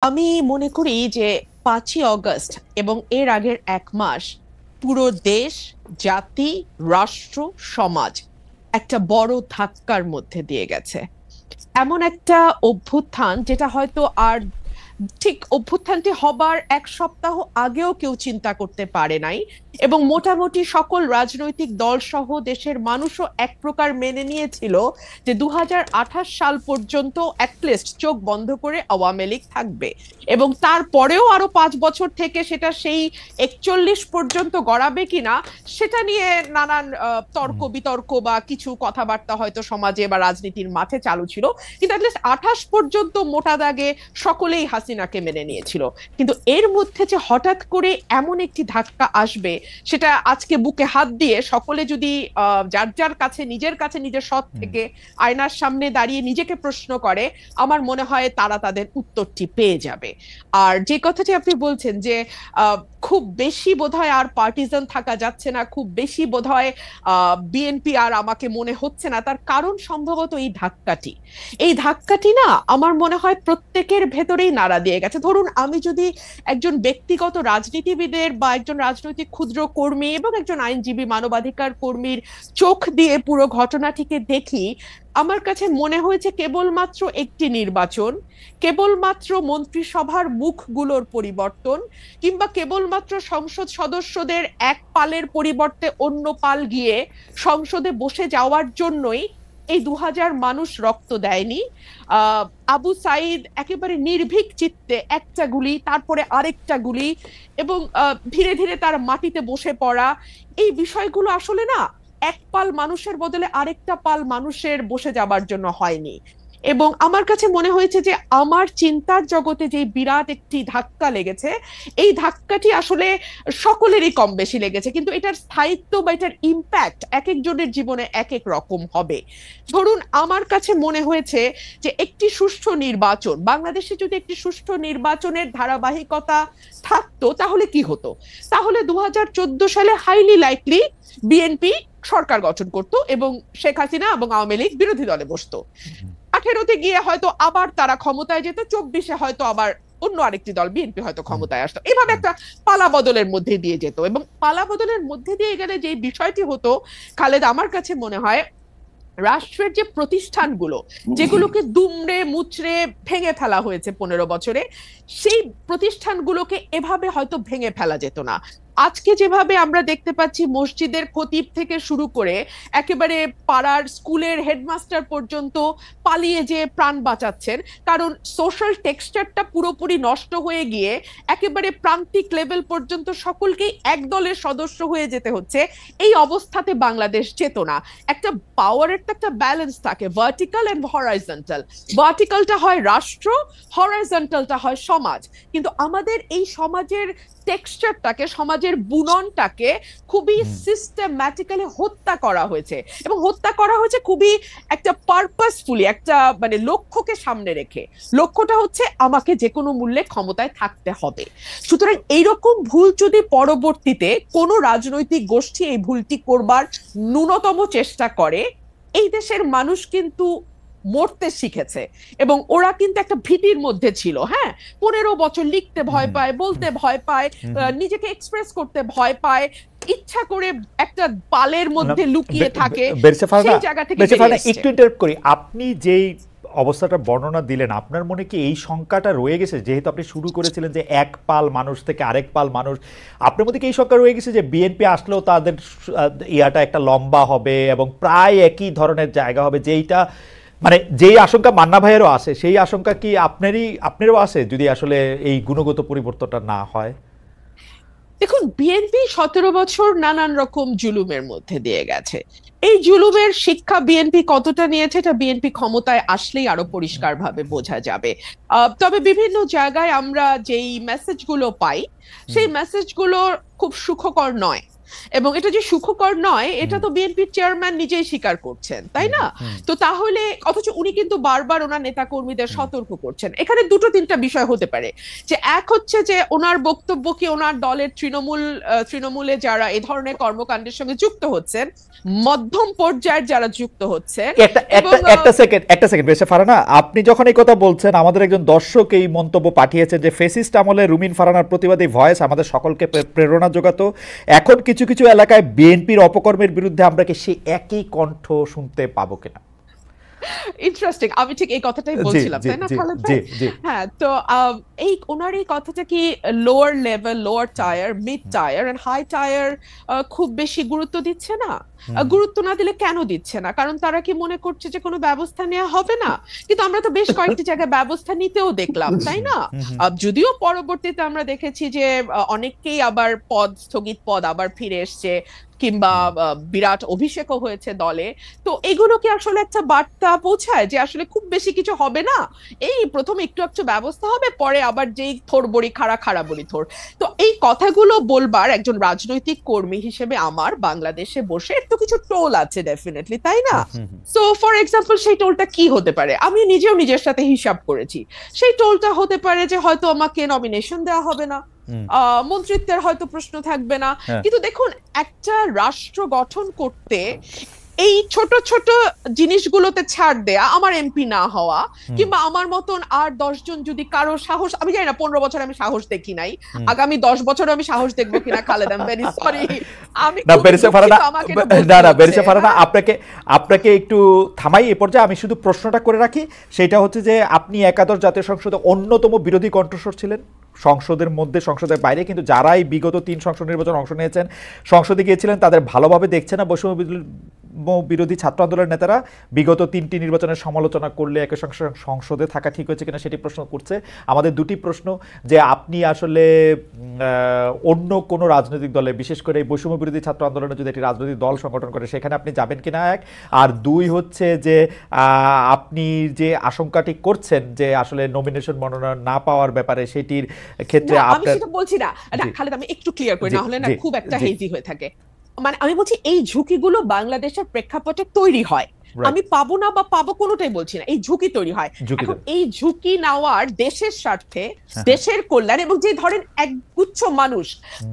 আমি মনে করি যে 5ই অগস্ট এবং এর আগের 1 মাস পুরো দেশ, জাতি, রাষ্ট্র, সমাজ একটা বড় ধাক্কার মধ্যে দিয়ে গেছে। এমন একটা অভ্যুত্থান যেটা হয়তো আর ঠিক অভ্যুত্থানটি হবার 1 সপ্তাহ আগেও কেউ চিন্তা করতে পারে নাই, এবং মোটামুটি সকল রাজনৈতিক দল সহ দেশের মানুষও এক প্রকার মেনে নিয়েছিল যে 2028 সাল পর্যন্ত অ্যাটলিস্ট চোখ বন্ধ করে আওয়ামী লীগ থাকবে, এবং তারপরেও আরো 5 বছর থেকে সেটা সেই 41 পর্যন্ত গড়াবে কিনা সেটা নিয়ে নানান তর্ক বিতর্ক বা কিছু কথাবার্তা হয়তো সমাজে বা রাজনীতির মাঠে চালু ছিল। কিন্তু অ্যাটলিস্ট 28 পর্যন্ত মোটা দাগে সকলেই হাসিনাকে মেনে নিয়েছিল। কিন্তু এর মধ্যে যে হঠাৎ করে এমন একটি ধাক্কা আসবে, সেটা আজকে বুকে হাত দিয়ে সকলে যদি যার যার কাছে নিজের সৎ থেকে আয়নার সামনে দাঁড়িয়ে নিজেকে প্রশ্ন করে, আমার মনে হয় তারা তাদের উত্তরটি পেয়ে যাবে। আর যে কথাটি আপনি বলছেন যে আহ, খুব বেশি বোধহয় আর পার্টিজান থাকা যাচ্ছে না, খুব বেশি বোধহয় বিএনপি আর আমাকে মনে হচ্ছে না, তার কারণ সম্ভবত এই ধাক্কাটি না আমার মনে হয় প্রত্যেকের ভেতরেই নাড়া দিয়ে গেছে। ধরুন, আমি যদি একজন ব্যক্তিগত রাজনীতিবিদের বা একজন রাজনৈতিক ক্ষুদ্র কর্মী এবং একজন আইনজীবী মানবাধিকার কর্মীর চোখ দিয়ে পুরো ঘটনাটিকে দেখি, আমার কাছে মনে হয়েছে কেবলমাত্র একটি নির্বাচন, কেবলমাত্র মন্ত্রিসভার মুখগুলোর পরিবর্তন, কিংবা কেবলমাত্র সংসদ সদস্যদের এক পালের পরিবর্তে অন্য পাল গিয়ে সংসদে বসে যাওয়ার জন্যই এই 2000 মানুষ রক্ত দেয়নি। আহ আবু সাইদ একেবারে নির্ভীক চিত্তে একটা গুলি, তারপরে আরেকটা গুলি, এবং ধীরে ধীরে তার মাটিতে বসে পড়া, এই বিষয়গুলো আসলে না এক পাল মানুষের বদলে আরেকটা পাল মানুষের বসে যাবার জন্য হয়নি। এবং আমার কাছে মনে হয়েছে যে আমার চিন্তার জগতে যে বিরাট একটি ধাক্কা লেগেছে, এই ধাক্কাটি আসলে সকলেরই কম বেশি লেগেছে, কিন্তু এটার স্থায়িত্ব বা এটার ইম্প্যাক্ট এক একজনের জীবনে এক এক রকম হবে। ধরুন, আমার কাছে মনে হয়েছে যে একটি সুষ্ঠু নির্বাচন, বাংলাদেশে যদি একটি সুষ্ঠু নির্বাচনের ধারাবাহিকতা থাকতো তাহলে কি হতো? তাহলে 2014 সালে হাইলি লাইকলি বিএনপি সরকার গঠন করত এবং শেখ হাসিনা এবং আওয়ামী লীগ বিরোধী দলে বসতো। 18তে গিয়ে হয়তো আবার তারা ক্ষমতায় যেত, 24-এ হয়তো আবার অন্য আরেকটি দল বিএনপি হয়তো ক্ষমতায় আসতো, এভাবে একটা পালা বদলের মধ্যে দিয়ে যেত। এবং পালা বদলের মধ্যে দিয়ে গেলে যে বিষয়টি হতো, খালেদ, আমার কাছে মনে হয় রাষ্ট্রের যে প্রতিষ্ঠানগুলো যেগুলোকে দুমড়ে মুচড়ে ভেঙে ফেলা হয়েছে 15 বছরে, সেই প্রতিষ্ঠানগুলোকে এভাবে হয়তো ভেঙে ফেলা যেত না। আজকে যেভাবে আমরা দেখতে পাচ্ছি মসজিদের খতিব থেকে শুরু করে একেবারে পাড়ার স্কুলের হেডমাস্টার পর্যন্ত পালিয়ে যে প্রাণ বাঁচাচ্ছেন, কারণ সোশ্যাল টেক্সচারটা পুরোপুরি নষ্ট হয়ে গিয়ে একেবারে প্রান্তিক লেভেল পর্যন্ত সকলকেই এক দলের সদস্য হয়ে যেতে হচ্ছে, এই অবস্থাতে বাংলাদেশ যেত না। একটা পাওয়ারের তো একটা ব্যালেন্স থাকে, ভার্টিক্যাল এন্ড হরাইজন্টাল। ভার্টিক্যালটা হয় রাষ্ট্র, হরাইজন্টালটা হয় সমাজ। কিন্তু আমাদের এই সমাজের টেক্সচারটাকে, সমাজের বুননটাকে খুবই সিস্টেম্যাটিক্যালি হত্যা করা হয়েছে, এবং হত্যা করা হয়েছে খুবই একটা পারপাসফুলি, একটা মানে লক্ষ্যকে সামনে রেখে। লক্ষ্যটা হচ্ছে আমাকে যে কোনো মূল্যে ক্ষমতায় থাকতে হবে। সুতরাং এইরকম ভুল যদি পরবর্তীতে কোনো রাজনৈতিক গোষ্ঠী এই ভুলটি করবার ন্যূনতম চেষ্টা করে, এই দেশের মানুষ কিন্তু মরতে শিখেছে, এবং ওরা কিন্তু একটা ভীতির মধ্যে ছিল। হ্যাঁ, 15 বছর লিখতে ভয় পায়, বলতে ভয় পায়, নিজেকে এক্সপ্রেস করতে ভয় পায়, ইচ্ছা করে একটা পালের মধ্যে লুকিয়ে থাকে, সেই জায়গা থেকে বেরিয়ে এসেছে। একটু ইন্টারাপ্ট করি, আপনি যেই অবস্থাটা বর্ণনা দিলেন, আপনার মনে কি এই শঙ্কাটা রয়ে গেছে, যেহেতু আপনি শুরু করেছিলেন যে এক পাল মানুষ থেকে আরেক পাল মানুষ, আপনার মধ্যে কি এই শঙ্কা রয়ে গেছে যে বিএনপি আসলেও তাদের ইয়াটা একটা লম্বা হবে এবং প্রায় একই ধরনের জায়গা হবে, যেইটা মানে যেই আশঙ্কা মান্না ভাইয়েরও আছে, সেই আশঙ্কা কি আপনারও আছে যদি আসলে এই গুণগত পরিবর্তনটা না হয়? দেখুন, বিএনপি 17 বছর নানান রকম জুলুমের মধ্যে দিয়ে গেছে। এই জুলুমের শিক্ষা বিএনপি কতটা নিয়েছে এটা বিএনপি ক্ষমতায় আসলেই আরো পরিষ্কার ভাবে বোঝা যাবে। তবে বিভিন্ন জায়গায় আমরা যেই মেসেজগুলো পাই, সেই মেসেজগুলো খুব সুখকর নয়। এবং এটা যে সুখকর নয় এটা তো বিএনপির চেয়ারম্যান নিজেই স্বীকার করছেন, তাই না? তো তাহলে অথচ উনি কিন্তু বারবার ওনার নেতাকর্মীদের সতর্ক করছেন। এখানে দুটো তিনটা বিষয় হতে পারে, যে এক হচ্ছে যে ওনার বক্তব্য কি ওনার দলের তৃণমূলে যারা এই ধরনের কর্মকাণ্ডের সঙ্গে যুক্ত হচ্ছেন, মধ্যম পর্যায়ের যারা যুক্ত হচ্ছেন। একটা সেকেন্ড বেশি ফারানা, আপনি যখন এই কথা বলছেন, আমাদের একজন দর্শক এই মন্তব্য পাঠিয়েছেন যে ফেসিস্ট আমলে রুমিন ফারানার প্রতিবাদী ভয়েস আমাদের সকলকে প্রেরণা যোগাতো, এখন কিছু কিছু এলাকায় বিএনপির অপকর্মের বিরুদ্ধে আমরা কি সেই একই কণ্ঠ শুনতে পাবো কিনা? ইন্টারেস্টিং, আমি ঠিক এই কথাটাই বলছিলাম, তাই না খালেদ ভাই? হ্যাঁ, তো এই ওনার এই কথাটা কি lower level, lower tier, mid tier and high tier খুব বেশি গুরুত্ব দিচ্ছে না? গুরুত্ব না দিলে কেন দিচ্ছে না? কারণ তারা কি মনে করছে যে কোনো ব্যবস্থা নেওয়া হবে না? কিন্তু আমরা তো বেশ কয়েকটি জায়গায় ব্যবস্থা নিতেও দেখলাম, তাই না? যদিও পরবর্তীতে আমরা দেখেছি যে অনেককেই আবার স্থগিত পদ আবার ফিরে এসছে, কিংবা বিরাট অভিষেকও হয়েছে দলে। তো এগুলো কি আসলে একটা বার্তা পৌঁছায় যে আসলে খুব বেশি কিছু হবে না, এই প্রথমে একটু একটু ব্যবস্থা হবে, পরে আবার যেই থোর বড়ি খাড়া, খাড়া বড়ি থোর? তো এই কথাগুলো বলবার একজন রাজনৈতিক কর্মী হিসেবে আমার বাংলাদেশে বসে একটু কিছু টোল আছে ডেফিনেটলি, তাই না? সো ফর এক্সাম্পল, সেই টোলটা কি হতে পারে? আমি নিজেও নিজের সাথে হিসাব করেছি। সেই টোলটা হতে পারে যে হয়তো আমাকে নমিনেশন দেওয়া হবে না, মন্ত্রিত্বের হয়তো প্রশ্ন থাকবে না। কিন্তু দেখুন, একটা রাষ্ট্র গঠন করতে এই ছোট ছোট জিনিসগুলোতে ছাড় দেয়া, আমার এমপি না হওয়া, কিংবা আমার মতন আর 10 জন যদি কারো সাহস, আমি জানি না 15 বছর আমি সাহস দেখি নাই, আগামী 10 বছর আমি সাহস দেখবো কিনা Khaled, I am very sorry. আমি না বেরিসা ফারানা, আপনাকে একটু থামাই এ পর্যায়ে। আমি শুধু প্রশ্নটা করে রাখি, সেটা হচ্ছে যে আপনি একাদশ জাতীয় সংসদে অন্যতম বিরোধী কণ্ঠস্বর ছিলেন, সংসদের মধ্যে সংসদের বাইরে, কিন্তু যারাই বিগত 3 সংসদ নির্বাচন অংশ নিয়েছেন, সংসদে গিয়েছিলেন, তাদের ভালোভাবে দেখছে না বৈষম্য বিরোধী ছাত্র আন্দোলনের নেতারা বিগত 3টি নির্বাচনের সমালোচনা করলে একই সঙ্গে সংসদে থাকা ঠিক হয়েছে কিনা সেটি প্রশ্ন করছে। আমাদের দুটি প্রশ্ন, যে আপনি আসলে অন্য কোনো রাজনৈতিক দলে, বিশেষ করে বৈষম্য বিরোধী ছাত্র আন্দোলনে যদি একটি রাজনৈতিক দল সংগঠন করে সেখানে আপনি যাবেন কিনা, এক। আর দুই হচ্ছে যে আপনি যে আশঙ্কাটি করছেন যে আসলে নমিনেশন মনোনয়ন না পাওয়ার ব্যাপারে, সেটির ক্ষেত্রে আমি সেটা বলছি না খালেদ, আমি একটু ক্লিয়ার করি, না হলে না খুব একটা হেজি হয়ে থাকে। মানে আমি বলছি এই ঝুঁকিগুলো বাংলাদেশের প্রেক্ষাপটে তৈরি হয়, আমি পাবো না বা পাবো কোনোটাই বলছি না, এই ঝুঁকি তৈরি হয়। এখন এই ঝুঁকি নেওয়ার দেশের স্বার্থে, দেশের কল্যাণ, এবং যে ধরেন একগুচ্ছ মানুষ,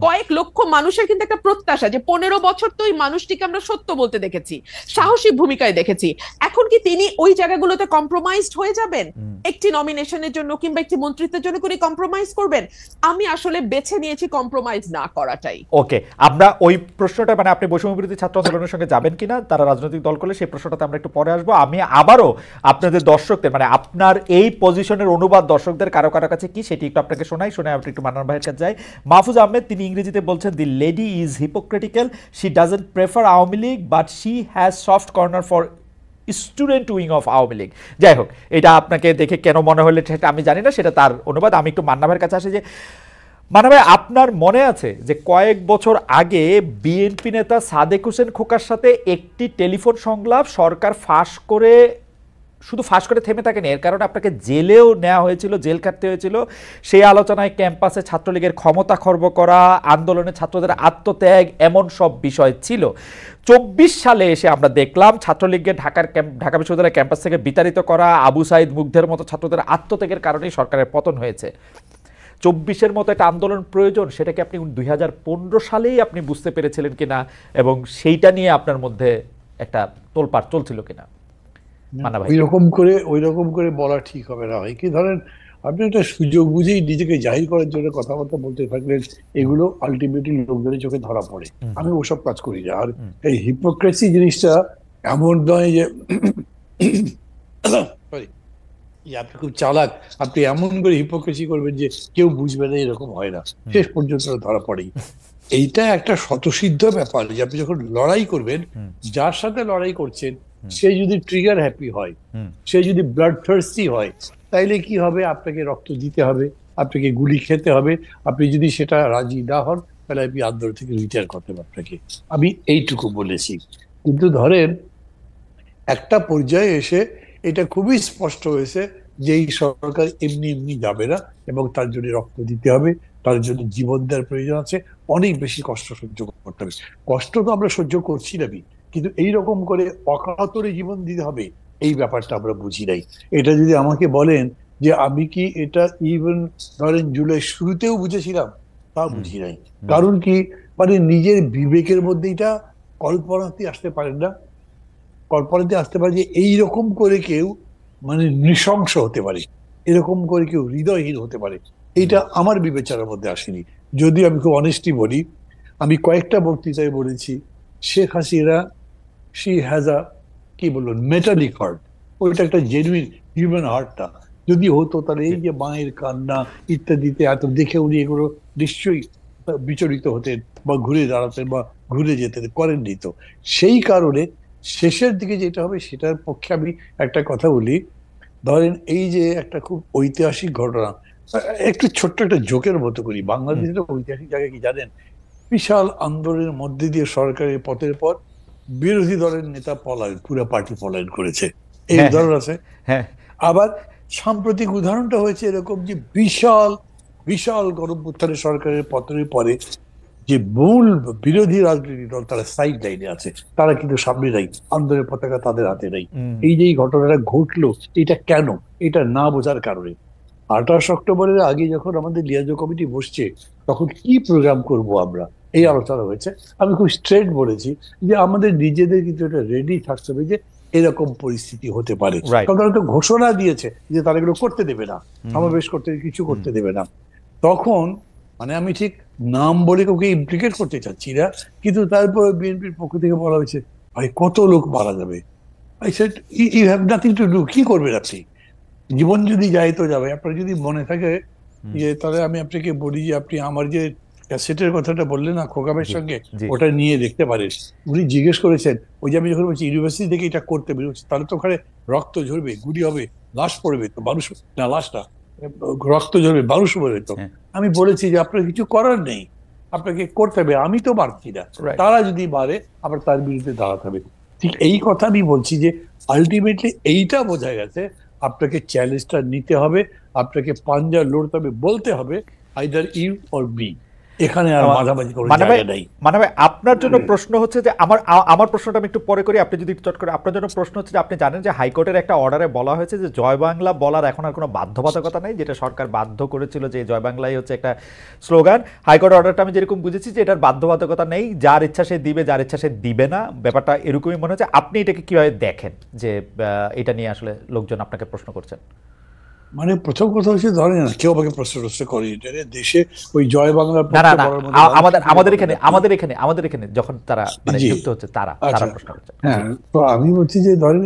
কয়েক লক্ষ মানুষের কিন্তু একটা প্রত্যাশা যে 15 বছর তো ওই মানুষটিকে আমরা সত্য বলতে দেখেছি, সাহসী ভূমিকায় দেখেছি, এখন কি তিনি ওই জায়গাগুলোতে কম্প্রোমাইজড হয়ে যাবেন? একটি নমিনেশনের জন্য কিংবা একটি মন্ত্রিত্বের জন্য করে কম্প্রোমাইজ করবেন? আমি আসলে বেছে নিয়েছি কম্প্রোমাইজ না করাটাই। ওকে, আমরা ওই প্রশ্নটা, মানে আপনি বৈষম্য বিরোধী ছাত্র আন্দোলনের সঙ্গে যাবেন কিনা তারা রাজনৈতিক দল করলে, সেই প্রশ্নটাতে আমরা একটু পরে আসবো। আমি আবারও আপনাদের দর্শকদের, মানে আপনার এই পজিশনের অনুবাদ দর্শকদের কারো কারো কাছে কি সেটি একটু আপনাকে শোনাই, শুনে আপনি একটু মান্নান ভাইয়ের কাছে যাই। মাহফুজ আহমেদ, তিনি ইংরেজিতে বলছেন, the lady is hypocritical, she doesn't prefer Awami League but she has soft corner for student wing of Awami League. যাই হোক, এটা আপনাকে দেখে কেন মনে হলে সেটা আমি জানি না, সেটা তার অনুবাদ। আমি একটু মান্না ভাইয়ের কাছে আসি, যে মান্না ভাই, আপনার মনে আছে যে কয়েক বছর আগে বিএনপি নেতা সাদেক হোসেন খোকার সাথে একটি টেলিফোন সংলাপ সরকার ফাঁস করে, শুধু ফাঁস করে থেমে থাকেনি, এর কারণে আপনাকে জেলেও নেওয়া হয়েছিল, জেল কাটতে হয়েছিল। সেই আলোচনায় ক্যাম্পাসে ছাত্রলীগের ক্ষমতা খর্ব করা, আন্দোলনে ছাত্রদের আত্মত্যাগ, এমন সব বিষয় ছিল। 24 সালে এসে আমরা দেখলাম ছাত্রলীগকে ঢাকা বিশ্ববিদ্যালয়ের ক্যাম্পাস থেকে বিতাড়িত করা, আবু সাইদ মুগ্ধের মতো ছাত্রদের আত্মত্যাগের কারণেই সরকারের পতন হয়েছে। 24-এর মতো একটা আন্দোলন প্রয়োজন, সেটাকে আপনি 2015 সালেই আপনি বুঝতে পেরেছিলেন কিনা, এবং সেইটা নিয়ে আপনার মধ্যে একটা তোলপাড় চলছিল কিনা? ওই রকম করে বলা ঠিক হবে না। হয় কি, ধরেন আপনি একটা সুযোগ বুঝেই নিজেকে জাহির করার জন্য কথাবার্তা বলতে থাকলেন, এগুলো আলটিমেটলি লোকজনের চোখে ধরা পড়ে। আমি ওসব কাজ করি না। আর এই হিপোক্রেসি জিনিসটা এমন নয় যে আপনি খুব চালাক, আপনি এমন করে হিপোক্রেসি করবেন যে কেউ বুঝবে না, এরকম হয় না, শেষ পর্যন্ত ধরা পড়েই। এইটা একটা স্বতঃসিদ্ধ ব্যাপার যে আপনি যখন লড়াই করবেন, যার সাথে লড়াই করছেন সে যদি ট্রিগার হ্যাপি হয়, সে যদি ব্লাড থার্স্টি হয়, তাইলে কি হবে? আপনাকে রক্ত দিতে হবে, আপনাকে গুলি খেতে হবে। আপনি যদি সেটা রাজি না হন, তাহলে আপনি আন্দোলন থেকে রিটায়ার করতে হবে আপনাকে। আমি এইটুকু বলেছি। কিন্তু ধরেন একটা পর্যায়ে এসে এটা খুবই স্পষ্ট হয়েছে যে এই সরকার এমনি এমনি যাবে না, এবং তার জন্য রক্ত দিতে হবে, তার জন্য জীবন দেওয়ার প্রয়োজন আছে, অনেক বেশি কষ্ট সহ্য করতে হবে। কষ্ট তো আমরা সহ্য করছি না, কিন্তু এইরকম করে অকাতরে জীবন দিতে হবে এই ব্যাপারটা আমরা বুঝি নাই। এটা যদি আমাকে বলেন যে আমি কি এটা ইভেন ধরেন জুলাই শুরুতেও বুঝেছিলাম, তা বুঝি নাই। কারণ কি, মানে নিজের বিবেকের মধ্যে এটা কল্পনাতে আসতে পারেন না, কল্পনাতে আসতে পারে যে এইরকম করে কেউ মানে নৃশংস হতে পারে, এরকম করে কেউ হৃদয়হীন হতে পারে, এইটা আমার বিবেচনার মধ্যে আসেনি। যদি আমি খুব অনেস্টলি বলি, আমি কয়েকটা বক্তৃতায় বলেছি Sheikh Hasina she has a, কি বলবো, মেটালিক হার্ট, ওইটা একটা জেনুইন হিউম্যান হার্টটা যদি হতো, তাহলে এই যে মায়ের কান্না ইত্যাদিতে এত দেখে উনি এগুলো নিশ্চয়ই বিচলিত হতেন বা ঘুরে দাঁড়াতেন বা ঘুরে যেতেন, করেননি তো। সেই কারণে শেষের দিকে যেটা হবে সেটার পক্ষে আমি একটা কথা বলি। ধরেন এই যে একটা খুব ঐতিহাসিক ঘটনা, একটু ছোট্ট একটা জোকের মতো করি, বাংলাদেশের ঐতিহাসিক জায়গা কি জানেন? বিশাল আন্দোলনের মধ্যে দিয়ে সরকারের পথের পর বিরোধী দলের নেতা পলায়ন, পুরো পার্টি পলায়ন করেছে, এই উদাহরণ আছে। আবার সাম্প্রতিক উদাহরণটা হয়েছে এরকম যে বিশাল বিশাল গণঅভ্যুত্থানের সরকারের পতনের পরে যে মূল বিরোধী রাজনৈতিক দল তারা সাইড লাইনে আছে, তারা কিন্তু সামনে নাই, আন্দোলনের পতাকা তাদের হাতে নেই। এই যে এই ঘটনাটা ঘটলো, এটা কেন? এটা না বোঝার কারণে। 28 অক্টোবরের আগে যখন আমাদের লিয়াজো কমিটি বসছে, তখন কি প্রোগ্রাম করব আমরা, এই আলোচনা হয়েছে। আমি খুব স্ট্রেট বলেছি যে আমাদের নিজেদের কিন্তু এটা রেডি থাকতে হবে যে এরকম পরিস্থিতি হতে পারে। কারণ তারা তো ঘোষণা দিয়েছে যে তারা এগুলো করতে দেবে না, সমাবেশ করতে, কিছু করতে দেবে না। তখন মানে আমি ঠিক নাম বলে কাউকে ইমপ্লিকেট করতে চাচ্ছি না, কিন্তু তারপর বিএনপির পক্ষ থেকে বলা হয়েছে ভাই কত লোক মারা যাবে। I said you have nothing to do, কি করবেন আপনি? জীবন যদি যায় তো যাবে। আপনার যদি মনে থাকে যে, তাহলে আমি আপনাকে বলি যে আপনি আমার যে ক্যাসেটের কথাটা বললেন না খোকাবের সঙ্গে, ওটা নিয়ে দেখতে পারেন। উনি জিজ্ঞেস করেছেন, ওই যে আমি যখন বলছি ইউনিভার্সিটি থেকে এটা করতে বেরোচ্ছি, তাহলে তো ওখানে রক্ত ঝরবে, গুলি হবে, লাশ পড়বে, তো মানুষ না, লাশ না, রক্ত ঝরবে, মানুষ পড়বে। তো আমি বলেছি যে আপনার কিছু করার নেই, আপনাকে করতে হবে, আমি তো পারছি না, তারা যদি পারে আবার তার বিরুদ্ধে দাঁড়াতে হবে। ঠিক এই কথা আমি বলছি যে আলটিমেটলি এইটা বোঝা গেছে, আপনাকে চ্যালেঞ্জটা নিতে হবে, আপনাকে পাঞ্জা লড়তে হবে, বলতে হবে আইদার ইউ অর বি, এখানে আর মাঝামাঝি কোনো জায়গা নেই। মানে ভাই আপনার জন্য প্রশ্ন হচ্ছে যে আমার প্রশ্নটা আমি একটু পরে করি, আপনি যদি চট করে। আপনার জন্য প্রশ্ন হচ্ছে যে আপনি জানেন যে হাইকোর্টের একটা অর্ডারে বলা হয়েছে যে জয় বাংলা বলার এখন আর কোনো বাধ্যবাধকতা নেই, যেটা সরকার বাধ্য করেছিল যে জয় বাংলাই হচ্ছে একটা স্লোগান। হাইকোর্টের অর্ডারটা আমি যেরকম বুঝেছি যে এটার বাধ্যবাধকতা নেই, যার ইচ্ছা সে দিবে, যার ইচ্ছা সে দিবে না, ব্যাপারটা এরকমই মনে হচ্ছে। আপনি এটাকে কিভাবে দেখেন যে এটা নিয়ে আসলে লোকজন আপনাকে প্রশ্ন করছেন? মানে প্রথম কথা হচ্ছে, ধরেন কেউ আমাকে প্রশ্ন করে দেশে ওই জয় বাংলা, আমাদের এখানে যখন তারা যুক্ত হচ্ছে তারা প্রশ্ন করছে। হ্যাঁ, তো আমি বলছি যে ধরেন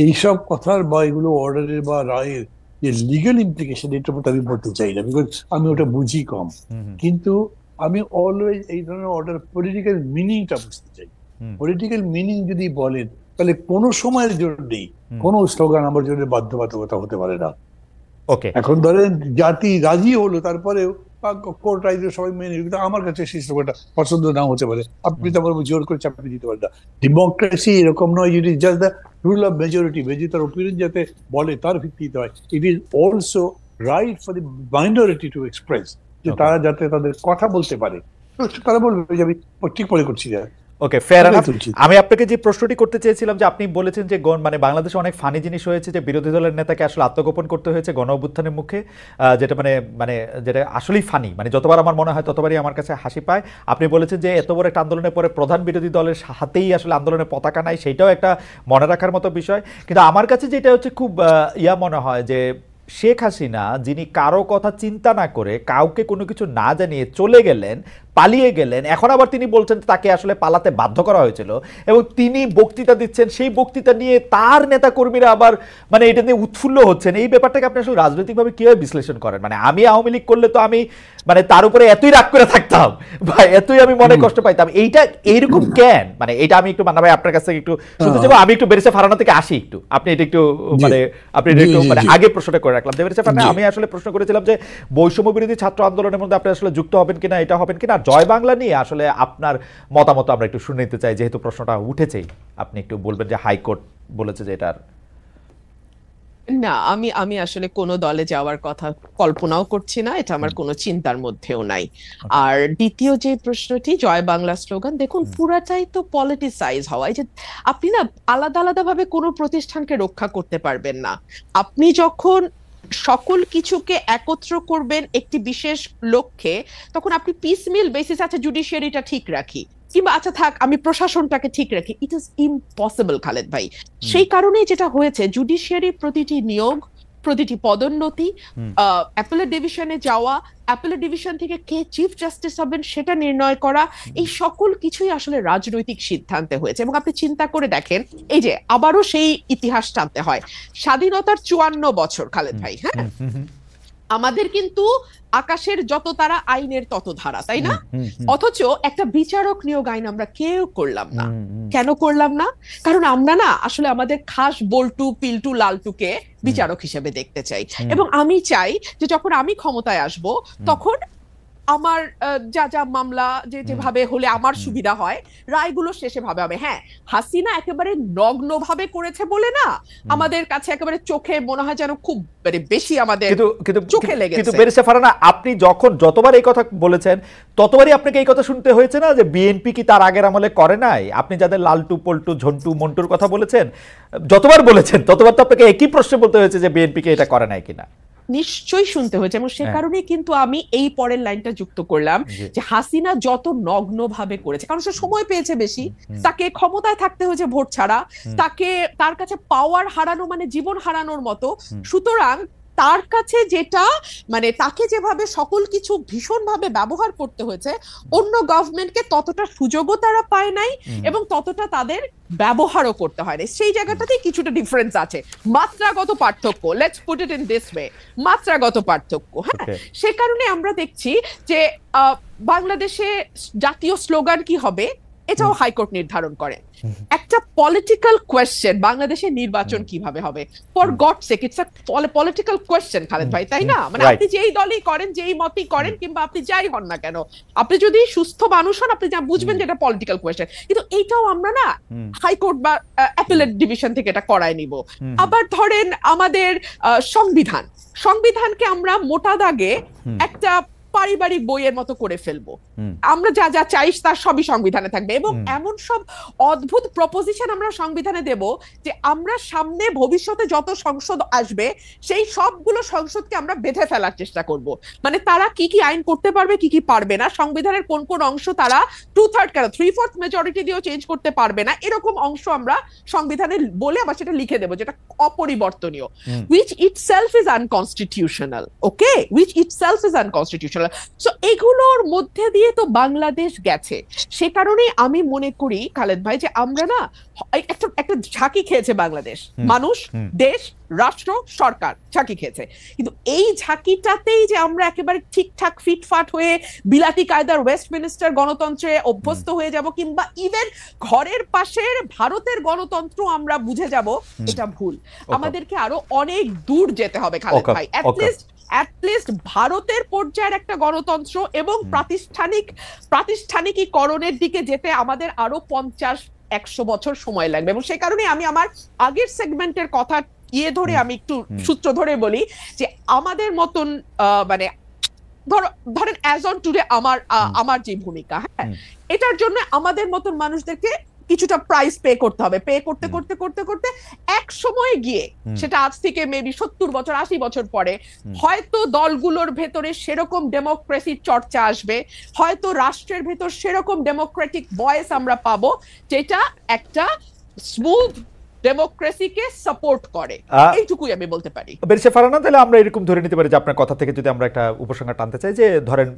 এইসব কথার বা এগুলো অর্ডারের বা রায়ের যে লিগ্যাল ইমপ্লিকেশন, এটার মধ্যে আমি বলতে চাই না, বিকজ আমি ওটা বুঝি কম। কিন্তু আমি অলওয়েজ এই ধরনের অর্ডার পলিটিক্যাল মিনিংটা বুঝতে চাই। পলিটিক্যাল মিনিং যদি বলেন, তাহলে কোনো সময়ের জন্যই কোনো স্লোগান আমার জন্য বাধ্যবাধকতা হতে পারে না। এখন ধরেন জাতি রাজি হলো, তারপরেও কোর্ট রাইজে সবাই মেনে নিল, কিন্তু আমার কাছে সেই স্লোগানটা পছন্দ নাও হতে পারে, আপনি তো আমার জোর করে চাপিয়ে দিতে পারেন না। ডেমোক্রেসি এরকম নয়, it is just the rule of majority, তার ওপিনিয়ন যাতে বলে তার ভিত্তিতে হয়। It is also right for the minority to express, যে তারা যাতে তাদের কথা বলতে পারে, তারা বলবে যে আমি ঠিক মনে করছি। ওকে, ফেয়ার এনাফ। আমি আপনাকে যে প্রশ্নটি করতে চেয়েছিলাম যে আপনি বলেছেন যে মানে বাংলাদেশে অনেক ফানি জিনিস হয়েছে, যে বিরোধী দলের নেতাকে আসলে আত্মগোপন করতে হয়েছে গণ অভ্যুত্থানের মুখে, যেটা মানে যেটা আসলেই ফানি, মানে যতবার আমার মনে হয় ততবারই আমার কাছে হাসি পায়। আপনি বলেছেন যে এত বড় একটা আন্দোলনের পরে প্রধান বিরোধী দলের হাতেই আসলে আন্দোলনের পতাকা নাই, সেটাও একটা মনে রাখার মতো বিষয়। কিন্তু আমার কাছে যেটা হচ্ছে খুব মনে হয় যে শেখ হাসিনা, যিনি কারো কথা চিন্তা না করে কাউকে কোনো কিছু না জানিয়ে চলে গেলেন, পালিয়ে গেলেন, এখন আবার তিনি বলছেন তাকে আসলে পালাতে বাধ্য করা হয়েছিল, এবং তিনি বক্তৃতা দিচ্ছেন, সেই বক্তৃতা নিয়ে তার নেতা কর্মীরা আবার মানে এটা নিয়ে উৎফুল্ল হচ্ছেন। এই ব্যাপারটাকে আপনি আসলে রাজনৈতিকভাবে কিভাবে বিশ্লেষণ করেন? মানে আমি আওয়ামী লীগ করলে তো আমি মানে তার উপরে এতই রাগ করে থাকতাম বা এতই আমি মনে কষ্ট পাইতাম, এইটা এইরকম কেন? মানে এটা আমি একটু মান্না ভাই আপনার কাছ থেকে একটু শুনতে চাইবো। আমি একটু বেরেসা ফারানা থেকে আসি, একটু আপনি এটা একটু মানে আপনি একটু মানে আগে প্রশ্নটা করে রাখলাম যে বেরেসা ফারানা, আমি আসলে প্রশ্ন করেছিলাম যে বৈষম্য বিরোধী ছাত্র আন্দোলনের মধ্যে আপনি আসলে যুক্ত হবেন কিনা, এটা হবেন কিনা। জয় বাংলা নিয়ে আসলে আপনার মতামত আমরা একটু শুনে নিতে চাই, যেহেতু প্রশ্নটা উঠেছেই। আপনি একটু বলবেন যে হাইকোর্ট বলেছে যে এটার না, আমি আমি আসলে কোনো দলে যাওয়ার কথা কল্পনাও করছি না, এটা আমার কোনো চিন্তার মধ্যেও নাই। আর দ্বিতীয় যে প্রশ্নটি, জয় বাংলা স্লোগান, দেখুন পুরাটাই তো পলিটিসাইজ হওয়া। এই যে আপনি না আলাদা আলাদা ভাবে কোনো প্রতিষ্ঠানকে রক্ষা করতে পারবেন না। আপনি যখন সকল কিছুকে একত্র করবেন একটি বিশেষ লক্ষ্যে, তখন আপনি পিসমিল বেসিস, আচ্ছা জুডিশিয়ারিটা ঠিক রাখি, কিংবা আচ্ছা থাক আমি প্রশাসনটাকে ঠিক রাখি, ইট ইজ ইম্পসিবল খালেদ ভাই। সেই কারণেই যেটা হয়েছে, জুডিশিয়ারি প্রতিটি নিয়োগ, প্রতিটি পদোন্নতি, অ্যাপেলেট ডিভিশনে যাওয়া, অ্যাপেলেট ডিভিশন থেকে কে চিফ জাস্টিস হবেন সেটা নির্ণয় করা, এই সকল কিছুই আসলে রাজনৈতিক সিদ্ধান্তে হয়েছে। এবং আপনি চিন্তা করে দেখেন, এই যে আবারও সেই ইতিহাস টানতে হয়, স্বাধীনতার 54 বছর খালেদ ভাই, হ্যাঁ, আমাদের কিন্তু আকাশের যত তারা আইনের তত ধারা, তাই না? অথচ একটা বিচারক নিয়োগ আইন আমরা কেউ করলাম না। কেন করলাম না? কারণ আমরা না আসলে আমাদের খাস বল্টু পিল্টু লালটুকে বিচারক হিসেবে দেখতে চাই। এবং আমি চাই যে যখন আমি ক্ষমতায় আসব, তখন আমার যা যা মামলা যেভাবে হলে আমার সুবিধা হয়, রায়গুলো শেষে ভাবে হবে। হ্যাঁ, হাসিনা একেবারে নগ্ন ভাবে করেছে বলে না, আমাদের কাছে একেবারে চোখে মনে হয় যেন খুব বেশি আমাদের চোখে লেগেছে। কিন্তু ব্যারিস্টার ফারহানা, আপনি যতবার এই কথা বলেছেন, ততবারই আপনাকে এই কথা শুনতে হয়েছে না যে বিএনপি কি তার আগের আমলে করে নাই? আপনি যাদের লালটু পল্টু ঝন্টু মন্টুর কথা বলেছেন, যতবার বলেছেন ততবার তো আপনাকে একই প্রশ্ন বলতে হয়েছে যে বিএনপি কে এটা করে নাই কিনা। নিশ্চয়ই শুনতে হয়েছে, এবং সে কারণে কিন্তু আমি এই পরের লাইনটা যুক্ত করলাম যে হাসিনা যত নগ্ন ভাবে করেছে, কারণ সে সময় পেয়েছে বেশি, তাকে ক্ষমতায় থাকতে হয়েছে ভোট ছাড়া, তার কাছে পাওয়ার হারানো মানে জীবন হারানোর মতো। সুতরাং তার কাছে যেটা তাকে যেভাবে সকল কিছু ভীষণভাবে ব্যবহার করতে হয়েছে, অন্য গভর্নমেন্টকে ততটা সুযোগও তারা পায় নাই এবং ততটা তাদের ব্যবহারও করতে হয় না। সেই জায়গাটাতেই কিছুটা ডিফারেন্স আছে, মাত্রাগত পার্থক্য, let's put it in this way, মাত্রাগত পার্থক্য। হ্যাঁ, সে কারণে আমরা দেখছি যে বাংলাদেশে জাতীয় স্লোগান কি হবে এটাও হাইকোর্ট নির্ধারণ করে। একটা পলিটিক্যাল কোয়েশ্চেন, বাংলাদেশের নির্বাচন কিভাবে হবে, for God sake, it's a political question Khaled ভাই, তাই না? আপনি যেই দলই করেন, যেই মতই করেন, কিংবা আপনি যাই হন না কেন, আপনি যদি সুস্থ মানুষ হন, আপনি যা বুঝবেন যে এটা পলিটিক্যাল কোয়েশ্চেন। কিন্তু এইটাও আমরা না হাইকোর্ট বা অ্যাপেলেট ডিভিশন থেকে এটা করায় নিব। আবার ধরেন আমাদের সংবিধানকে আমরা মোটা দাগে একটা পারিবারিক বইয়ের মতো করে ফেলবো, আমরা যা যা চাই তার সবই সংবিধানে থাকবে, এবং এমন সব অদ্ভুত প্রপোজিশন আমরা সংবিধানে দেব যে আমরা সামনে ভবিষ্যতে যত সংসদ আসবে সেই সবগুলো সংসদকে আমরা বেঁধে ফেলার চেষ্টা করব। তারা কি কি আইন করতে পারবে, কি কি পারবে না, সংবিধানের কোন কোন অংশ তারা 2/3 কেন 3/4 মেজরিটি দিয়েও চেঞ্জ করতে পারবে না, এরকম অংশ আমরা সংবিধানে বলে আবার সেটা লিখে দেব যেটা অপরিবর্তনীয়, which itself is unconstitutional, okay, which itself is unconstitutional। So এগুলোর মধ্যে দিয়ে তো বাংলাদেশ গেছে। সে কারণেই আমি মনে করি খালেদ ভাই যে আমরা না একটা ঝাঁকি খেয়েছে বাংলাদেশ, মানুষ, দেশ, রাষ্ট্র, সরকার ঝাঁকি খেয়েছে। কিন্তু এই ঝাঁকিটাতেই যে আমরা একেবারে ঠিকঠাক ফিটফাট হয়ে বিলাতি কায়দার ওয়েস্টমিনিস্টার গণতন্ত্রে অভ্যস্ত হয়ে যাব, কিংবা ইভেন ঘরের পাশের ভারতের গণতন্ত্র আমরা বুঝে যাব, এটা ভুল। আমাদেরকে আরো অনেক দূর যেতে হবে খালেদ ভাই, অ্যাটলিস্ট ভারতের পর্যায়ের একটা গণতন্ত্র এবং প্রাতিষ্ঠানিকীকরণের দিকে যেতে আমাদের আরো 50-100 বছর সময় লাগবে। এবং সেই কারণে আমি আমার আগের সেগমেন্টের কথা ধরে আমি একটু সূত্র ধরে বলি যে আমাদের মতন ধরেন অ্যাজ অন টুডে আমার যে ভূমিকা, হ্যাঁ, এটার জন্য আমাদের মতন মানুষদেরকে কিছুটা প্রাইস পে করতে হবে, পে করতে করতে করতে করতে এক সময় গিয়ে, সেটা আজ থেকে মেবি 70 বছর 80 বছর পরে, হয়তো দলগুলোর ভেতরে সেরকম ডেমোক্রেসির চর্চা আসবে, হয়তো রাষ্ট্রের ভেতর সেরকম ডেমোক্রেটিক ভয়েস আমরা পাবো যেটা একটা স্মুথ ডেমোক্রেসিকে সাপোর্ট করে। এইটুকুই আমি বলতে পারি। ব্যারিস্টার ফারহানা, তাহলে আমরা এরকম ধরে নিতে পারি যে আপনার কথা থেকে যদি আমরা একটা উপসংহার টানতে চাই, যে ধরেন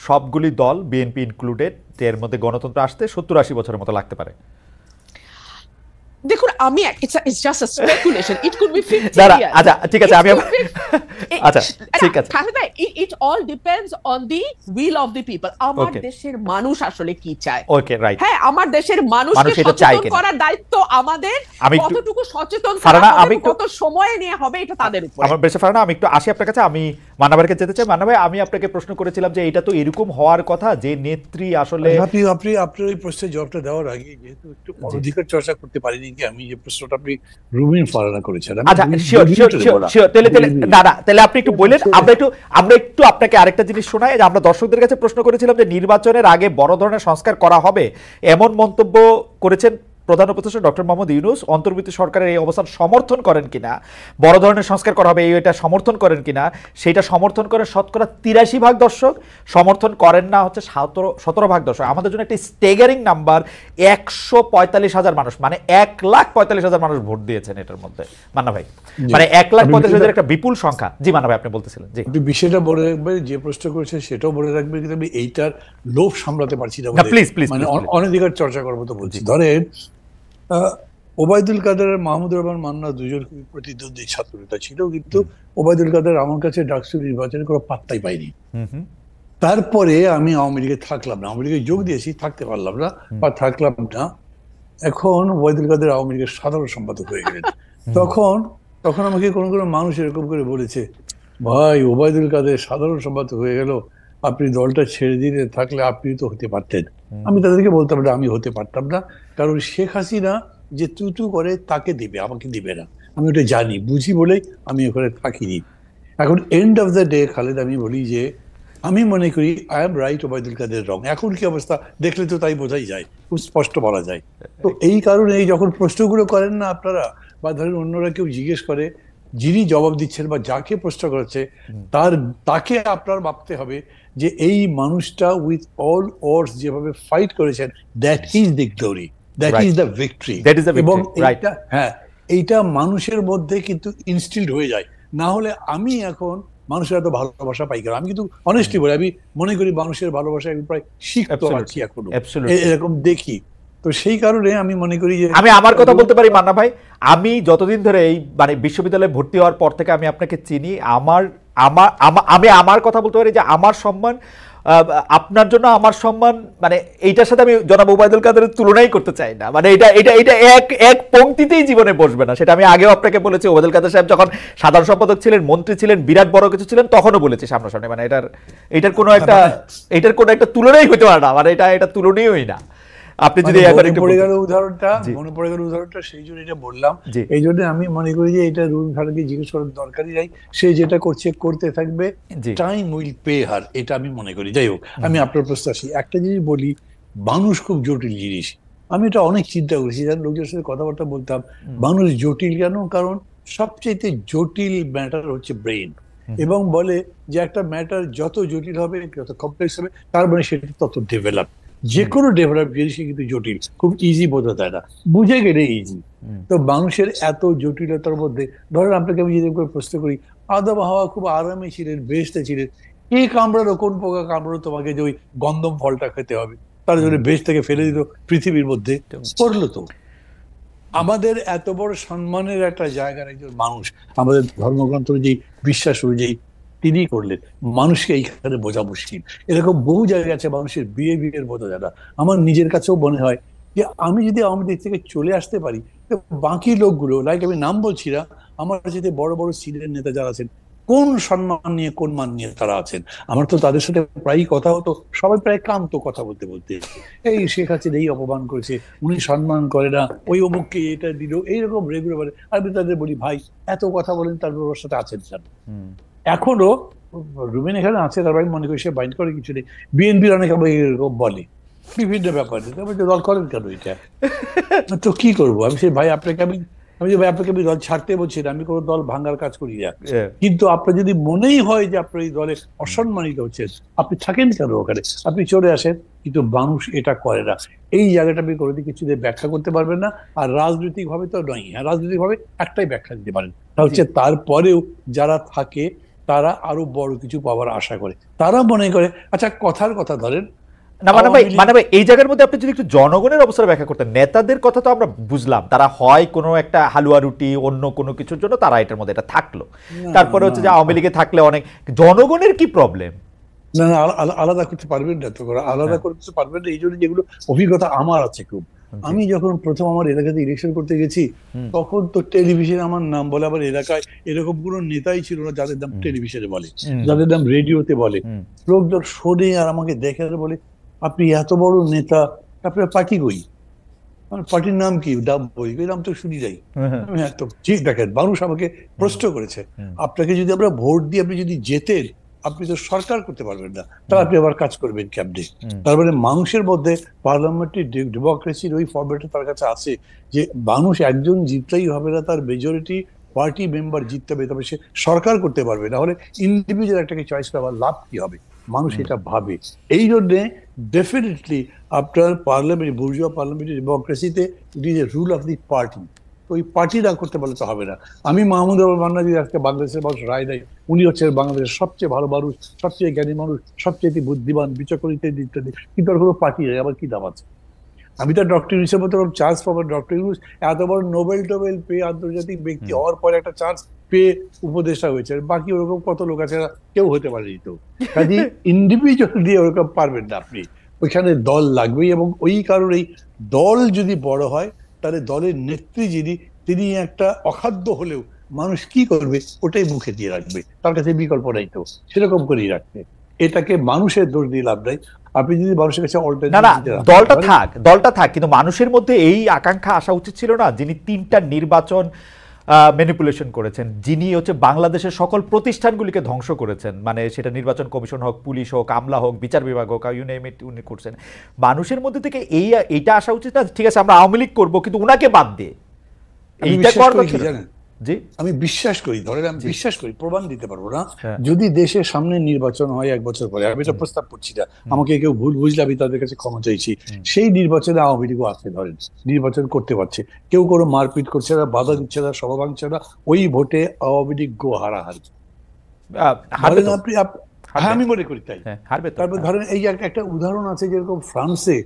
সবগুলি দল, বিএনপি ইনক্লুডেড, এর মধ্যে গণতন্ত্র আসতে 70-80 বছরের মতো লাগতে পারে। দেখুন, আমি it's just a speculation, it could be 50 years. আচ্ছা ঠিক আছে, আমি আচ্ছা ঠিক আছে, it all depends on the will of the people. আমার দেশের মানুষ আসলে কি চায়, ওকে, রাইট, হ্যাঁ, আমার দেশের মানুষকে সচেতন করার দায়িত্ব আমাদের, কতটুকু সচেতন করা হবে, কত সময় নিয়ে হবে, এটা তাদের উপর। আমার বেশি ফারহানা, আমি একটু আসি আপনার কাছে, আমি মান্নাভাইকে যেতে চাই। মান্না ভাই, আমি আপনাকে প্রশ্ন করেছিলাম যে এটা তো এরকম হওয়ার কথা যে নেত্রী আসলে, আপনি আপনার এই প্রশ্নের জবাবটা দেওয়ার আগে যেহেতু একটু অধিকার চর্চা করতে পারিনি কি আমি, যে প্রশ্নটা আপনি রুমিন ফারানা করেছেন। আচ্ছা, তাহলে আপনি একটু বললেন, আমরা একটু আপনাকে আরেকটা জিনিস শোনাই। যে আমরা দর্শকদের কাছে প্রশ্ন করেছিলাম যে নির্বাচনের আগে বড় ধরনের সংস্কার করা হবে, এমন মন্তব্য করেছেন প্রধান উপদেষ্টা ডক্টর মোহাম্মদ ইউনূস। অন্তর্বর্তী সরকারের এই অবস্থান সমর্থন করেন কিনা, বড় ধরনের সংস্কার করা হবে এটা সমর্থন করেন কিনা, সেটা সমর্থন করেন শতকরা 83% দর্শক, সমর্থন করেন না হচ্ছে 17% দর্শক। আমাদের জন্য একটা স্টেগারিং নাম্বার, 145,000 মানুষ, মানে 1,45,000 মানুষ ভোট দিয়েছেন এটার মধ্যে। মান্না ভাই, মানে 1,45,000 একটা বিপুল সংখ্যা। জি মান্না ভাই, আপনি বলতেছিলেন। জি, আপনি বিষয়টা বলে রাখবেন, যে প্রশ্ন করেছেন সেটাও বলে রাখবেন, কিন্তু আমি এইটার লোভ সামলাতে পারছি না, প্লিজ প্লিজ, মানে অনধিকার চর্চা করবো তো বলছি। ধরেন ওবায়দুল কাদের আর মাহমুদুর রহমান মান্না দুজন খুবই প্রতিদ্বন্দ্বী ছাত্রনেতা ছিল, কিন্তু ওবায়দুল কাদের আমার কাছে ডাকসু নির্বাচনে কোনো পাত্তাই পাইনি। তারপরে আমি আওয়ামী লীগে থাকলাম না, আওয়ামী লীগে যোগ দিয়েছি, থাকতে পারলাম না বা থাকলাম না। এখন ওবায়দুল কাদের আওয়ামী লীগের সাধারণ সম্পাদক হয়ে গেলেন। তখন আমাকে কোনো কোনো মানুষ এরকম করে বলেছে, ভাই ওবায়দুল কাদের সাধারণ সম্পাদক হয়ে গেল, আপনি দলটা ছেড়ে দিয়ে থাকলে আপনি তো হতে পারতেন। আমি তাদেরকে বলতাম না, আমি হতে পারতাম না, কারণ শেখ হাসিনা যে তুতু করে তাকে দিবে, আমাকে দিবে না। আমি ওটা জানি, বুঝি বলেই আমি ওখানে থাকিনি। এখন end of the day Khaled, আমি বলি যে আমি মনে করি I am right, Obaidul Quader রং। এখন কি অবস্থা দেখলে তো তাই বোঝাই যায়, খুব স্পষ্ট বলা যায়। তো এই কারণে যখন প্রশ্নগুলো করেন না আপনারা, বা ধরেন অন্যরা কেউ জিজ্ঞেস করে, যিনি জবাব দিচ্ছেন বা যাকে প্রশ্ন করেছে তাকে আপনার ভাবতে হবে যে এই মানুষটা উইথ অল অডস যেভাবে ফাইট করেছেন, that is the glory, that is the victory. এবং এইটা মানুষের মধ্যে কিন্তু ইনস্টিলড হয়ে যায়। না হলে আমি এখন মানুষের এত ভালোবাসা পাই কেন? আমি কিন্তু অনেস্টলি বলি, আমি মনে করি মানুষের ভালোবাসা আমি প্রায় শিখতে পারছি এখনো, এরকম দেখি। তো সেই কারণে আমি মনে করি যে আমি আমার কথা বলতে পারি মান্না ভাই, আমি যতদিন ধরে এই মানে বিশ্ববিদ্যালয়ে ভর্তি হওয়ার পর থেকে আমি আপনাকে চিনি, আমি আমার কথা বলতে পারি যে আমার সম্মান আপনার জন্য, আমার সম্মান মানে এইটার সাথে আমি জনাব ওবায়দুল কাদেরের তুলনাই করতে চাই না। মানে এটা এক পংক্তিতেই জীবনে বসবে না। সেটা আমি আগেও আপনাকে বলেছি, ওবায়দুল কাদের সাহেব যখন সাধারণ সম্পাদক ছিলেন, মন্ত্রী ছিলেন, বিরাট বড় কিছু ছিলেন, তখনও বলেছি সামনাসামনি, মানে এটার কোনো একটা তুলনাই হতে পারে না, মানে এটা তুলনীয়ই না। আপনি যদি মনে পড়ে গেল উদাহরণটা, সেই জন্য এটা বললাম। এই জন্য আমি মনে করি যে এটা রুল ভাড়াকে জিজ্ঞেস করার দরকারই নাই, সে যেটা করতে থাকবে, টাইম উইল পে হার, এটা আমি মনে করি। যাই হোক, আমি আপনার প্রশ্ন আসি। একটা জিনিস বলি, মানুষ খুব জটিল জিনিস। আমি এটা অনেক চিন্তা করেছি, যারা লোকদের সাথে কথাবার্তা বলতাম, মানুষ জটিল কেন? কারণ সবচেয়ে জটিল ম্যাটার হচ্ছে ব্রেন, এবং বলে যে একটা ম্যাটার যত জটিল হবে, যত কমপ্লেক্স হবে, তার মানে সেটা তত ডেভেলপ। যে কোনো ডেভেলপ জিনিসই কিন্তু জটিল, খুব ইজি বোঝা যায় না, বুঝে গেলে ইজি। তো মানুষের এত জটিলতার মধ্যে, ধরেন আপনাকে আমি যদি করে প্রশ্ন করি, আদম হাওয়া খুব আরামে ছিলেন, বেহেশতে ছিলেন, কে কামড়ালো, কোন পোকা কামড়ালো তোমাকে যে ওই গন্ধম ফলটা খেতে হবে? তার জন্য বেহেশত থেকে ফেলে দিল পৃথিবীর মধ্যে, করলো তো। আমাদের এত বড় সম্মানের একটা জায়গার একজন মানুষ, আমাদের ধর্মগ্রন্থ যে বিশ্বাস অনুযায়ী তিনি করলেন, মানুষকে এইখানে বোঝা মুশকিল। এরকম বহু জায়গা আছে মানুষের বিহেভিয়ার বোঝা যায় না। আমার নিজের কাছেও মনে হয় যে আমি যদি আমার দিক থেকে চলে আসতে পারি, বাকি লোকগুলো, লাইক আমি নাম বলছি না, আমার যদি বড় বড় সিনিয়র নেতা যারা আছেন, কোন সম্মান নিয়ে কোন মান নিয়ে তারা আছেন, আমার তো তাদের সাথে প্রায়ই কথা হতো, সবাই প্রায় কান্ত কথা বলতে বলতে, এই শেখ হাসিনা এই অপমান করেছে, উনি সম্মান করে না, ওই অমুককে এটা দিল, এইরকম রেগুলার। আমি তাদের বলি, ভাই এত কথা বলেন, তার ওর সাথে আছেন স্যার। এখনো রুমেন এখানে আছে, তার ভাই মনে করি সে বাইন্ড করে কিছু নেই। বিএনপির অনেক এরকম বলে বিভিন্ন ব্যাপারে, দল করেন কেন এটা? তো কি করবো আমি? সে ভাই আপনাকে আমি দল ছাড়তে বলছি না, আমি কোনো দল ভাঙার কাজ করি না, কিন্তু আপনার যদি মনেই হয় যে আপনার এই দলে অসম্মানিত হচ্ছেন, আপনি থাকেন কেন ওখানে? আপনি চলে আসেন। কিন্তু মানুষ এটা করে না। এই জায়গাটা আপনি কোনোদিন কিছু দিয়ে ব্যাখ্যা করতে পারবেন না। আর রাজনৈতিক ভাবে তো নয়, হ্যাঁ রাজনৈতিক ভাবে একটাই ব্যাখ্যা দিতে পারেন, তা হচ্ছে তারপরেও যারা থাকে তারা আরো বড় কিছু পাওয়ার আশা করে, তারা মনে করে। আচ্ছা, কথার কথা ধরেন না, মানে ভাই এই জায়গার মধ্যে আপনি যদি একটু জনগণের অবস্থা ব্যাখ্যা করতেন। নেতাদের কথা তো আমরা বুঝলাম, তারা হয় কোনো একটা হালুয়া রুটি, অন্য কোনো কিছুর জন্য তারা এটার মধ্যে এটা থাকলো, তারপরে হচ্ছে যে আওয়ামী লীগে থাকলে অনেক। জনগণের কি প্রবলেম? না, আলাদা করতে পারবেন না তো, আলাদা করতে পারবেন না। এই জন্য যেগুলো অভিজ্ঞতা আমার আছে খুব। আমি যখন প্রথম আমার এলাকাতে ইলেকশন করতে গেছি, তখন তো টেলিভিশনে আমার নাম বলে, আমার এলাকায় এরকম কোনো নেতাই ছিল না যাদের নাম টেলিভিশনে বলে, যাদের নাম রেডিওতে বলে। লোকজন শোনে আর আমাকে দেখে বলে, আপনি এত বড় নেতা, আপনার পার্টি কই? আমার পার্টির নাম কি, ডাব বই, এই নাম তো শুনি যাই। আমি তো ঠিক দেখেন, মানুষ আমাকে প্রশ্ন করেছে, আপনাকে যদি আমরা ভোট দিয়ে আপনি যদি জেতেন, আপনি তো সরকার করতে পারবেন না, তাহলে আপনি আবার কাজ করবেন কেমনে? তার মানে মানুষের মধ্যে পার্লামেন্টারি ডেমোক্রেসির ওই ফরম্যাটে তার কাছে আছে যে মানুষ একজন জিতলেই হবে না, তার মেজরিটি পার্টি মেম্বার জিততে হবে, তবে সে সরকার করতে পারবে, না হলে ইন্ডিভিজুয়াল একটাকে চয়েস করার লাভ কি হবে? মানুষ এটা ভাবে। এই জন্যে ডেফিনেটলি আপনার পার্লামেন্ট, বুর্জোয়া পার্লামেন্টারি ডেমোক্রেসিতে it is a rule of the party. ওই পার্টি না করতে পারলে তো হবে না। আমি মাহমুদ আবুল মান্না যদি আজকে বাংলাদেশের মানুষ রায় দেয়, উনি হচ্ছে বাংলাদেশের সবচেয়ে ভালো মানুষ, সবচেয়ে জ্ঞানী মানুষ, সবচেয়ে বুদ্ধিমান, বিচক্ষণ ইত্যাদি, কিন্তু আর কোনো পার্টি নেই, আবার কি দাম আছে? আমি তো ডক্টর ইউনূসের মতো চান্স পাবো, ডক্টর ইউনূস এত বড় নোবেল টোবেল পেয়ে আন্তর্জাতিক ব্যক্তি হওয়ার পরে একটা চান্স পেয়ে উপদেষ্টা হয়েছে, বাকি ওরকম কত লোক আছে কেউ হতে পারেনি। তো কাজে ইন্ডিভিজুয়াল দিয়ে ওরকম পারবেন না আপনি, ওইখানে দল লাগবেই। এবং ওই কারণেই দল যদি বড় হয়, তাহলে দলের নেত্রী যিনি, তিনি একটা অখাদ্য হলেও মানুষ কি করবে ওটাই মুখে দিয়ে রাখবে, তার কাছে বিকল্প নাই, তো সেরকম করেই রাখবে। এটাকে মানুষের দোষ দিয়ে লাভ নাই। আপনি যদি মানুষের কাছে না না, দলটা থাক, কিন্তু মানুষের মধ্যে এই আকাঙ্ক্ষা আসা উচিত ছিল না, যিনি 3টা নির্বাচন ম্যানিপুলেশন করেছেন, যিনি হচ্ছে বাংলাদেশের সকল প্রতিষ্ঠানগুলিকে ধ্বংস করেছেন, মানে সেটা নির্বাচন কমিশন হোক, পুলিশ হোক, আমলা হোক, বিচার বিভাগ হোক, ইউ নেম ইট, উনি করছেন। মানুষের মধ্যে থেকে এইটা আসা উচিত না, ঠিক আছে আমরা আওয়ামী লীগ করবো কিন্তু উনাকে বাদ দিয়ে, এইটা করার কথা জানেন। আমি বিশ্বাস করি, ধরেন আমি বিশ্বাস করি, প্রমাণ দিতে পারবো না, যদি দেশের সামনে নির্বাচন হয় 1 বছর পরে, আমি এটা প্রস্তাব করছি না, আমাকে কেউ ভুল বুঝলে আমি তাদের কাছে ক্ষমা চাইছি, সেই নির্বাচনে আওয়ামী লীগও আছে, ধরেন নির্বাচন করতে পারছে, কেউ কোনো মারপিট করছে না, বাধা দিচ্ছে না, সভা ভাঙছে না, ওই ভোটে আওয়ামী লীগ গো হারাহারি। হ্যাঁ আমি মনে করি তাই। তারপর ধরেন এই যে একটা উদাহরণ আছে, যেরকম ফ্রান্সে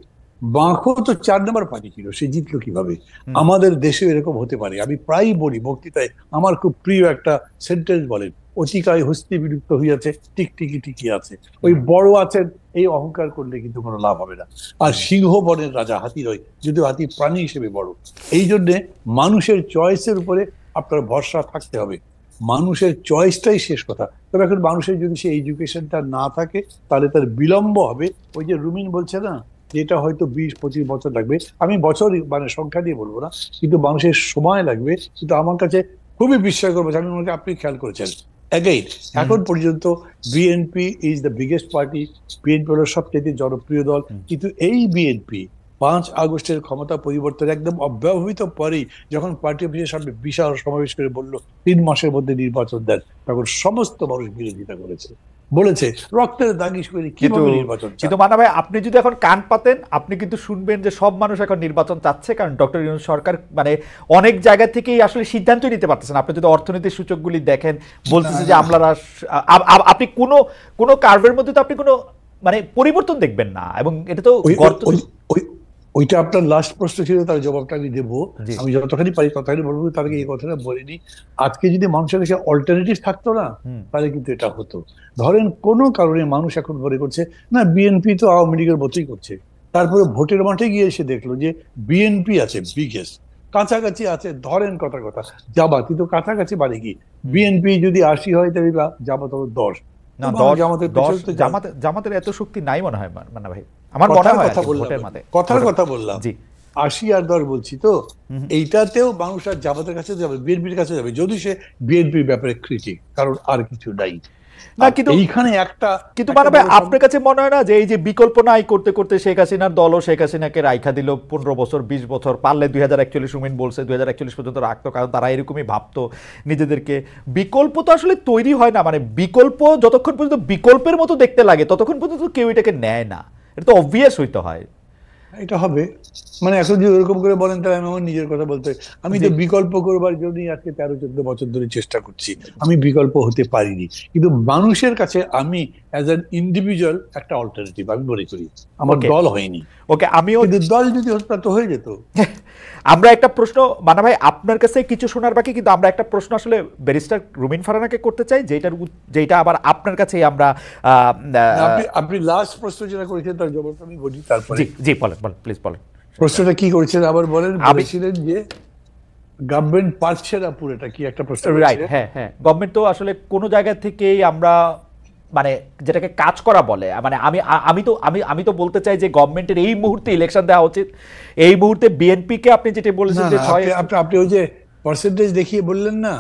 বাঁকো তো 4 নম্বর পার্টি ছিল, সে জিতলো কিভাবে? আমাদের দেশে এরকম হতে পারে। আমি প্রায়ই বলি বক্তৃতায়, আমার খুব প্রিয় একটা সেন্টেন্স বলেন, অতিকায় হস্তি বিলুপ্ত হইয়াছে, টিকটিকি টিকি আছে। ওই বড় আছেন এই অহংকার করলে কিন্তু কোনো লাভ হবে না। আর সিংহ বনের রাজা হাতি নয়, যদিও হাতি প্রাণী হিসেবে বড়। এই জন্যে মানুষের চয়েসের উপরে আপনার ভরসা থাকতে হবে, মানুষের চয়েসটাই শেষ কথা। তবে এখন মানুষের যদি সেই এডুকেশনটা না থাকে, তাহলে তার বিলম্ব হবে। ওই যে রুমিন বলছে না, যেটা হয়তো 20-25 বছর লাগবে, আমি বছর মানে সংখ্যা দিয়ে বলবো না, কিন্তু মানুষের সময় লাগবে। কিন্তু আমার কাছে খুবই বিস্ময়কর, জানেন আপনি খেয়াল করেছেন, অ্যাগেইন এখন পর্যন্ত BNP is the biggest party, BNP হলো সবচেয়ে জনপ্রিয় দল, কিন্তু এই বিএনপি 5 আগস্টের ক্ষমতা পরিবর্তন একদম অব্যবহিত পরেই যখন পার্টি অফিসের সামনে বিশাল সমাবেশ করে বলল 3 মাসের মধ্যে নির্বাচন দেন, তখন সমস্ত মানুষ বিরোধিতা করেছে, বলেছে রক্তের দাগি করে কিভাবে নির্বাচন। কিন্তু মানা ভাই, আপনি যদি এখন কান পাতেন, আপনি কিন্তু শুনবেন যে সব মানুষ এখন নির্বাচন চাচ্ছে, কারণ ডক্টর ইউনূস সরকার মানে অনেক জায়গা থেকেই আসলে সিদ্ধান্ত নিতে পারতেছেন। আপনি যদি অর্থনৈতিক সূচকগুলি দেখেন, বলতেছে যে আমলারা, আপনি কোনো কার্ভের মধ্যে তো আপনি কোনো মানে পরিবর্তন দেখবেন না, এবং এটা তো ওইটা আপনার লাস্ট প্রশ্ন ছিল, তার জবাবটা আমি দেবো। আমি যতখানি পারি ততখানি বলবো, তার আগে এই কথাটা বলিনি। আজকে যদি মানুষের কাছে অল্টারনেটিভ থাকতো না, তাহলে কিন্তু এটা হতো। ধরেন কোনো কারণে মানুষ এখন মনে করছে না বিএনপি তো আওয়ামী লীগের মতোই করছে, তারপরে ভোটের মাঠে গিয়ে এসে দেখলো যে বিএনপি আছে বিগেস্ট, কাছাকাছি আছে, ধরেন কথা জামাত, কিন্তু কাছাকাছি মানে কি, বিএনপি যদি 80 হয় তাহলে জামাত হলো 10। না, জামাতের এত শক্তি নাই মনে হয় মান্না ভাই, আমার মনে হয়। কথার কথা বললাম, 80 আর 10 বলছি তো, এইটাতেও মানুষ আর জামাতের কাছে যাবে, বিএনপির কাছে যাবে, যদি সে বিএনপির ব্যাপারে ক্রিটিক, কারণ আর কিছু নাই না। কিন্তু মানা ভাই, আপনার কাছে মনে হয় না যে এই যে বিকল্প নাই করতে করতে শেখ হাসিনার দলও শেখ হাসিনাকে রাইখা দিল 15 বছর 20 বছর, পারলে 2041 রুমিন বলছে 2041 পর্যন্ত রাখতো, কারণ তারা এরকমই ভাবতো নিজেদেরকে। বিকল্প তো আসলে তৈরি হয় না, মানে বিকল্প যতক্ষণ পর্যন্ত বিকল্পের মতো দেখতে লাগে ততক্ষণ পর্যন্ত কেউ এটাকে নেয় না, এটা তো অবভিয়াস হইতে হয়। এটা হবে মানে এখন যদি ওরকম করে বলেন, তাহলে আমি আমার নিজের কথা বলতে, আমি তো বিকল্প করবার জন্যই আজকে 13-14 বছর ধরে চেষ্টা করছি, আমি বিকল্প হতে পারিনি। কিন্তু মানুষের কাছে আমি অ্যাজ অ্যান ইন্ডিভিজুয়াল একটা অল্টারনেটিভ আমি মনে করি, আমার দল হয়নি। ওকে, আমিও দল যদি হতো তো হয়ে যেত। আমরা একটা প্রশ্ন মানা ভাই আপনার কাছে কিছু শোনার বাকি, কিন্তু আমরা একটা প্রশ্ন আসলে ব্যারিস্টার রুমিন ফারহানাকে করতে চাই, যেটা আবার আপনার কাছে আমরা আপনি লাস্ট প্রশ্ন যেটা করেছেন তার জবাবটা আমি বলি, তারপরে জি বলেন প্লিজ বলেন। প্রশ্নটা কি করেছেন আবার বলেন। বলেছিলেন যে গভর্নমেন্ট পারছে না পুরোটা, কি একটা প্রশ্ন? রাইট, হ্যাঁ, গভর্নমেন্ট তো আসলে কোনো জায়গা থেকেই আমরা মানে যেটাকে কাজ করা বলে, মানে আমি তো বলতে চাই যে গভর্নমেন্টের এই মুহূর্তে ইলেকশন দেওয়া উচিত। এই মুহূর্তে বিএনপিকে আপনি যেটা বলেছেন যে আপনি ওই যে পার্সেন্টেজ দেখিয়ে বললেন না,